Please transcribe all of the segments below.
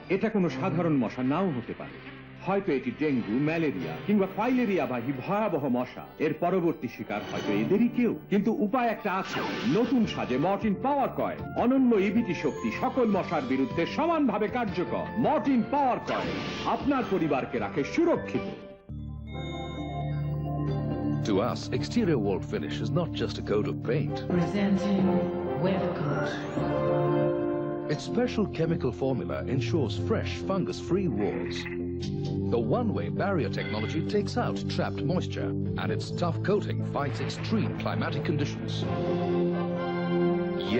এটা কোনো সাধারণ মশা নাও হতে পারে। হয়তো এটি ডেঙ্গু, ম্যালেরিয়া কিংবা ফাইলেরিয়াবাহী ভয়াবহ মশা। এর পরবর্তী শিকার হয়তো এদেরই কেউ। কিন্তু উপায় একটা আছে। নতুন সাজে মর্টিন পাওয়ার কয়েল। অনন্য ইবিটি শক্তি সকল মশার বিরুদ্ধে সমানভাবে কার্যকর। মর্টিন পাওয়ার কয়েল আপনার পরিবারকে রাখে সুরক্ষিত। To us, exterior wall finish is not just a coat of paint. Presenting Weathercoat. Its special chemical formula ensures fresh, fungus-free walls. The one-way barrier technology takes out trapped moisture, and its tough coating fights extreme climatic conditions.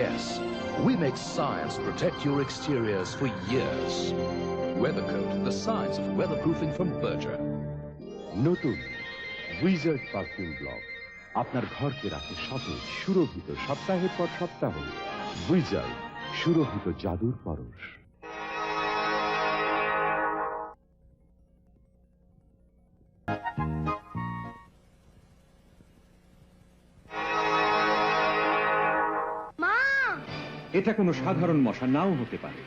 Yes, we make science protect your exteriors for years. Weathercoat, the science of weatherproofing from Berger. নতুন wizard perfume block আপনার ঘরকে রাখে সতেজ, সুরভিত সপ্তাহের পর সপ্তাহ। Wizard, সুরভিত জাদুর পরশ। এটা কোনো সাধারণ মশা নাও হতে পারে।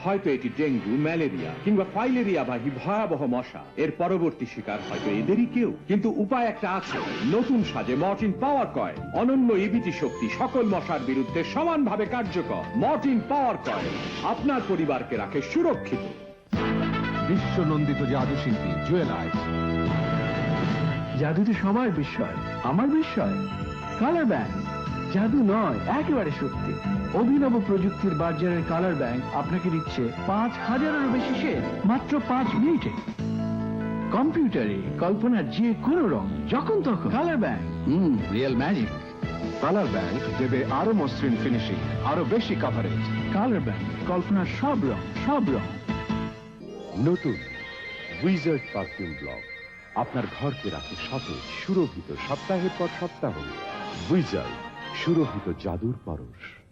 হয়তো এটি ডেঙ্গু, ম্যালেরিয়া কিংবা ফাইলেরিয়াবাহী ভয়াবহ মশা। এর পরবর্তী শিকার হয়তো এদেরই কেউ। কিন্তু উপায় একটা আছে। নতুন সাজে মর্টিন পাওয়ার কয়েল। অনন্য ইবিটি শক্তি সকল মশার বিরুদ্ধে সমানভাবে কার্যকর। মর্টিন পাওয়ার কয়েল আপনার পরিবারকে রাখে সুরক্ষিত। বিশ্বনন্দিত জাদুশিল্পী জুয়েলাইট। জাদুতে সবার বিস্ময়, আমার বিস্ময়। কালার ব্যাংক জাদু নয়, একেবারে সত্যি। অভিনব প্রযুক্তির বার্জারের কালার ব্যাংক আপনাকে দিচ্ছে ৫,০০০-এরও বেশি শেড মাত্র ৫ মিনিটে। কম্পিউটারে কল্পনার যে কোনো রং যখন তখন। Colour bank real magic. Colour bank দেবে আরো মসৃণ ফিনিশিং, আরো বেশি কভারেজ। কালার ব্যাংক কল্পনার সব রং, সব রং। নতুন উইজার্ড পারফিউম ব্লক আপনার ঘরকে রাখে সতেজ, সুরভিত সপ্তাহের পর সপ্তাহ। উইজার্ড, সুরভিত জাদুর পরশ।